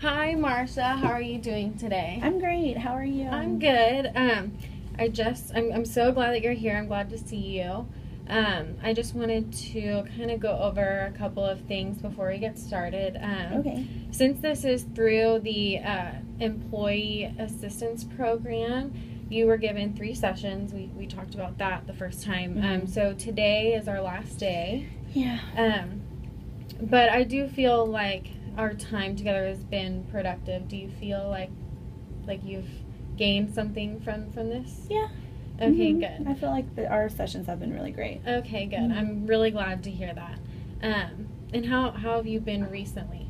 Hi, Marsha. How are you doing today? I'm great. How are you? I'm good. I'm so glad that you're here. I'm glad to see you. I just wanted to kind of go over a couple of things before we get started. Okay. Since this is through the Employee Assistance Program, you were given 3 sessions. We talked about that the first time. Mm-hmm. So today is our last day. Yeah. But I do feel like our time together has been productive. Do you feel like you've gained something from this? Yeah. Okay, Mm-hmm. good. I feel like our sessions have been really great. Okay, good. Mm-hmm. I'm really glad to hear that. And how have you been recently?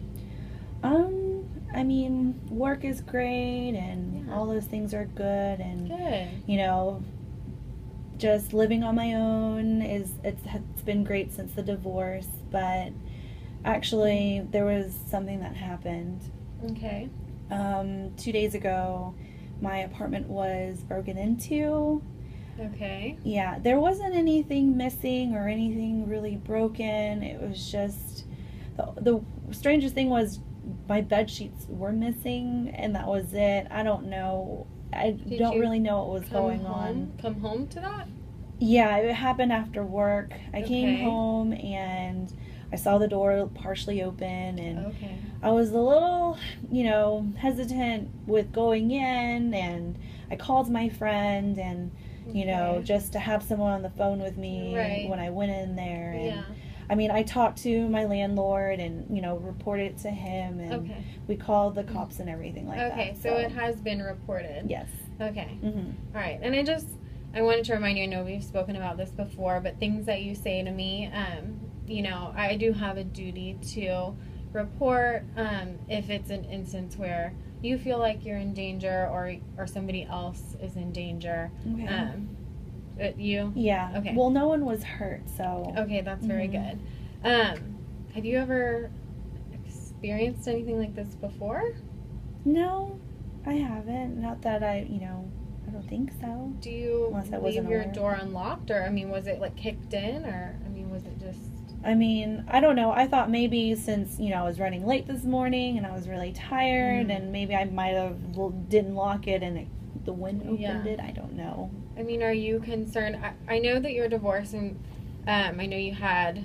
I mean, work is great and all those things are good, and Good. Just living on my own it's been great since the divorce, but actually there was something that happened. Okay. 2 days ago, my apartment was broken into. Okay. Yeah, there wasn't anything missing or anything really broken. It was just the strangest thing was my bed sheets were missing, and that was it. I don't know. I don't really know what was going on. Come home to that? Yeah, it happened after work. I came Okay. home and I saw the door partially open, and Okay. I was a little, hesitant with going in, and I called my friend, and Okay. just to have someone on the phone with me Right. when I went in there. And Yeah. I mean, I talked to my landlord and, reported it to him, and Okay. we called the cops and everything like that. Okay, so it has been reported. Yes. Okay. Mm-hmm. All right. And I wanted to remind you, I know we've spoken about this before, but things that you say to me, I do have a duty to report if it's an instance where you feel like you're in danger or somebody else is in danger. Okay. You? Yeah. Okay. Well, no one was hurt, so. Okay, that's very good. Have you ever experienced anything like this before? No, I haven't. Not that I don't think so. Do you Unless I leave wasn't your aware. door unlocked, or was it like kicked in, or was it just? I mean, I don't know. I thought maybe since, I was running late this morning and I was really tired, and maybe I might have didn't lock it and the wind opened it. I don't know. I mean, are you concerned? I know that you're divorced, and I know you had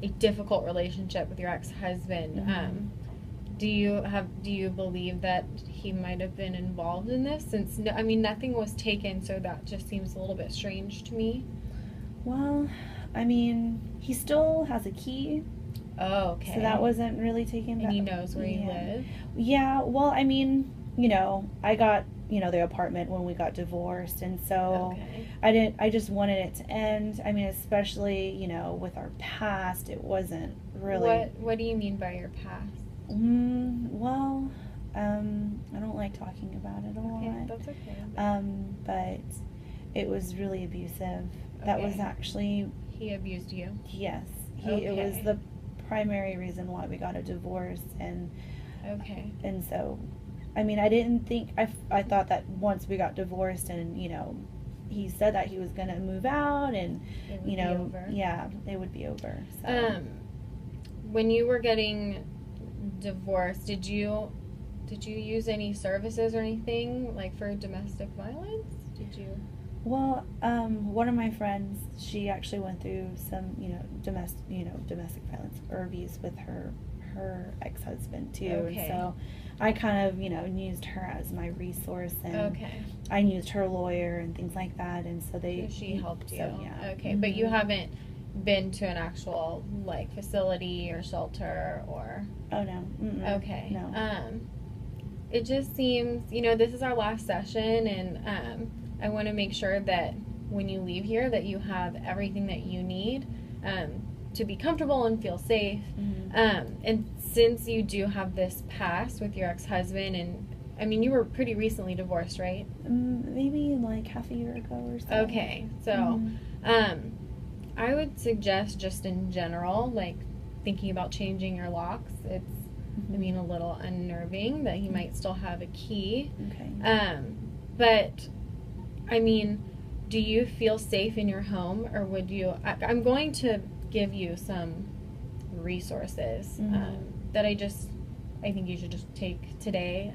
a difficult relationship with your ex-husband. Mm-hmm. Do you believe that he might have been involved in this? Since nothing was taken, so that just seems a little bit strange to me. Well, I mean, he still has a key. Oh, okay. So that wasn't really taken. And he knows where you live? Yeah, well, I mean, I got, the apartment when we got divorced, and so I just wanted it to end. I mean, especially, with our past, it wasn't really. What do you mean by your past? Well, I don't like talking about it a lot. Okay, that's okay. But it was really abusive. That was actually. He abused you? Yes. It was the primary reason why we got a divorce, and. Okay. And so, I mean, I didn't think, I thought that once we got divorced and, he said that he was going to move out and, it would be over. Yeah, it would be over. So. When you were getting divorced, did you use any services or anything, like for domestic violence? Did you? Well, one of my friends, she actually went through some, domestic violence or abuse with her ex-husband too. Okay. And so I kind of, used her as my resource, and okay. I used her lawyer and things like that, and so she helped you. So, yeah. Okay, but you haven't been to an actual like facility or shelter or? Oh no. Mm-mm. Okay. No. It just seems, this is our last session, and I want to make sure that when you leave here that you have everything that you need to be comfortable and feel safe. Mm-hmm. And since you do have this past with your ex-husband, and I mean, you were pretty recently divorced, right? Maybe like half a year ago or so. Okay, so I would suggest just in general, like thinking about changing your locks. It's, I mean, a little unnerving that he might still have a key. Okay. But I mean, do you feel safe in your home, or would you? I'm going to give you some resources that I I think you should just take today.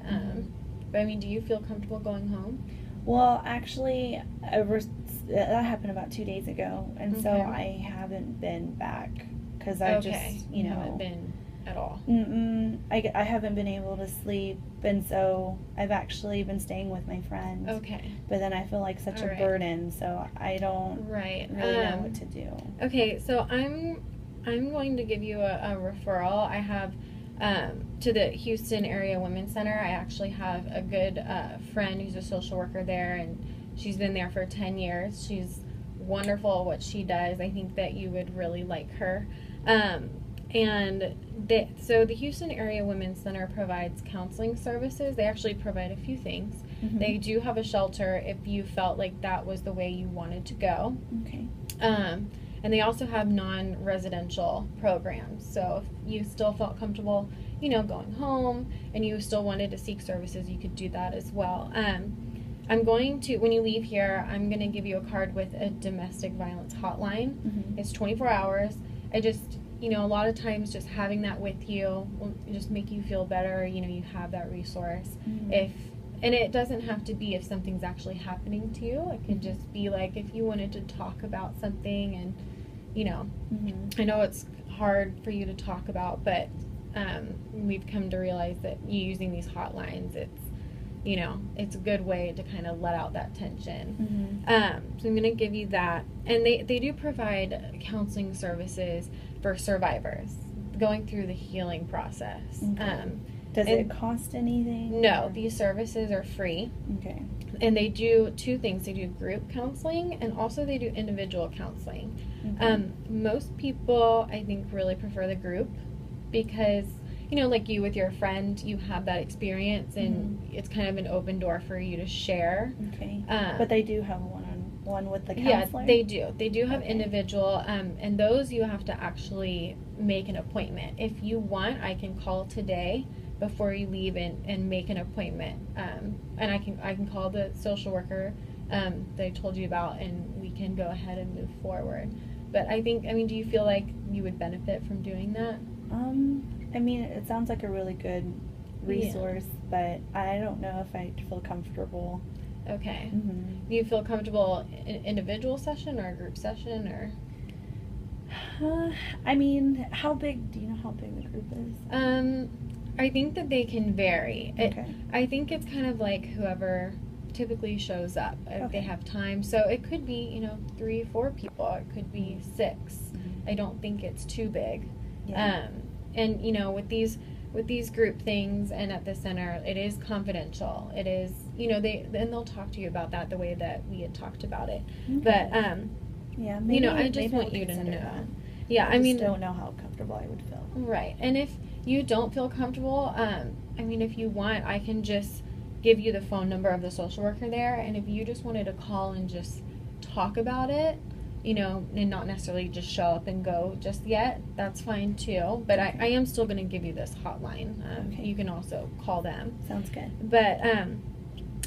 But I mean, do you feel comfortable going home? Well, actually, that happened about 2 days ago, and so Okay. I haven't been back because I just, you haven't been at all. I haven't been able to sleep, and so I've actually been staying with my friends. Okay. But then I feel like such All a right. burden, so I don't Right. really know what to do. Okay, so I'm going to give you a referral. I have to the Houston Area Women's Center. I actually have a good friend who's a social worker there, and she's been there for 10 years. She's wonderful at what she does. I think that you would really like her. So the Houston Area Women's Center provides counseling services. They actually provide a few things. Mm-hmm. They do have a shelter if you felt like that was the way you wanted to go. Okay. And they also have non-residential programs. So if you still felt comfortable, going home and you still wanted to seek services, you could do that as well. I'm going to, when you leave here, I'm going to give you a card with a domestic violence hotline. Mm-hmm. It's 24 hours. I just, a lot of times just having that with you will just make you feel better. You have that resource. Mm-hmm. And it doesn't have to be if something's actually happening to you. It could just be like if you wanted to talk about something and, Mm-hmm. I know it's hard for you to talk about, but we've come to realize that using these hotlines, it's a good way to kind of let out that tension. Mm-hmm. So I'm going to give you that. And they do provide counseling services for survivors going through the healing process. Okay. Does it cost anything? No, or? These services are free. Okay. And they do two things. They do group counseling, and also they do individual counseling. Okay. Most people, I think, really prefer the group because, like you with your friend, you have that experience, and it's kind of an open door for you to share. Okay. But they do have one-on-one with the counselor? Yeah, they do. They do have Okay. individual, and those you have to actually make an appointment. If you want, I can call today before you leave and make an appointment. And I can call the social worker that I told you about, and we can go ahead and move forward. But do you feel like you would benefit from doing that? It sounds like a really good resource, but I don't know if I feel comfortable. Okay. Mm-hmm. Do you feel comfortable in individual session or a group session or? How big? Do you know how big the group is? I think that they can vary. Okay. I think it's kind of like whoever typically shows up if they have time. So it could be 3, 4 people. It could be 6. Mm-hmm. I don't think it's too big. Yeah. And with these group things and at the center, it is confidential. It is they'll talk to you about that the way that we had talked about it. Okay. But yeah, maybe, I just want I'll you to consider know. that. Yeah, I just don't know how comfortable I would feel. Right. And if you don't feel comfortable, if you want, I can just give you the phone number of the social worker there, and if you just wanted to call and just talk about it, and not necessarily just show up and go just yet, that's fine too. But I am still going to give you this hotline. Okay. You can also call them. Sounds good. But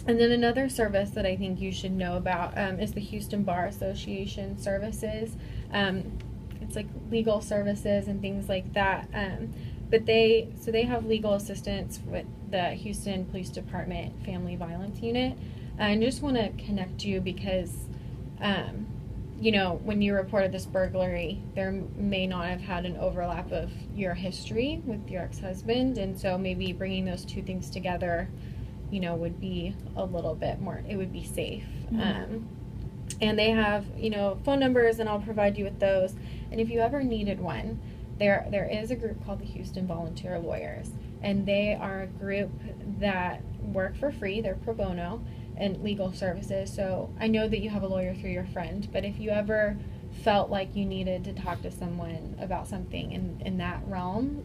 and then another service that I think you should know about is the Houston Bar Association services. It's like legal services and things like that. But they have legal assistance with the Houston Police Department Family Violence Unit. I just want to connect you because, when you reported this burglary, there may not have had an overlap of your history with your ex-husband, and so maybe bringing those two things together, would be a little bit more, it would be safe. Mm-hmm. And they have, phone numbers, and I'll provide you with those. And if you ever needed one, there is a group called the Houston Volunteer Lawyers, and they are a group that work for free. They're pro bono and legal services. So I know that you have a lawyer through your friend, but if you ever felt like you needed to talk to someone about something in that realm,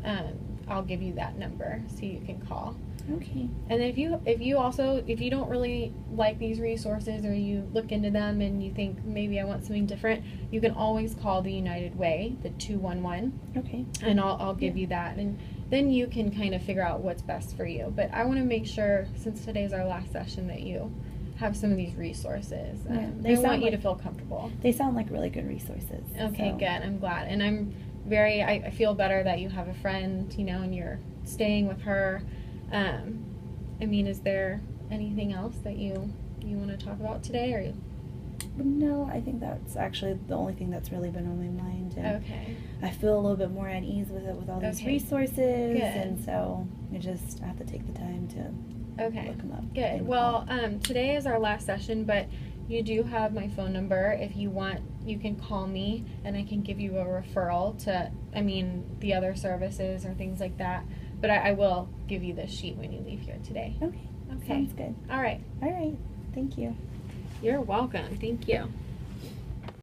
I'll give you that number so you can call. Okay. And if you don't really like these resources, or you look into them and you think maybe I want something different, you can always call the United Way, the 211. Okay. And I'll give you that, and then you can kind of figure out what's best for you. But I want to make sure, since today's our last session, that you have some of these resources. Yeah, I want you to feel comfortable. They sound like really good resources. Okay, so. good. I'm glad, and I'm I feel better that you have a friend, you know, and you're staying with her. I mean, is there anything else that you want to talk about today, or? No, I think that's actually the only thing that's really been on my mind. And Okay. I feel a little bit more at ease with it, with all these Okay. resources. Good. And so I have to take the time to Okay. look them up. Good. Well, today is our last session, but you do have my phone number. If you want, you can call me, and I can give you a referral to, the other services or things like that. But I will give you this sheet when you leave here today. Okay. Okay. Sounds good. All right. All right. Thank you. You're welcome. Thank you.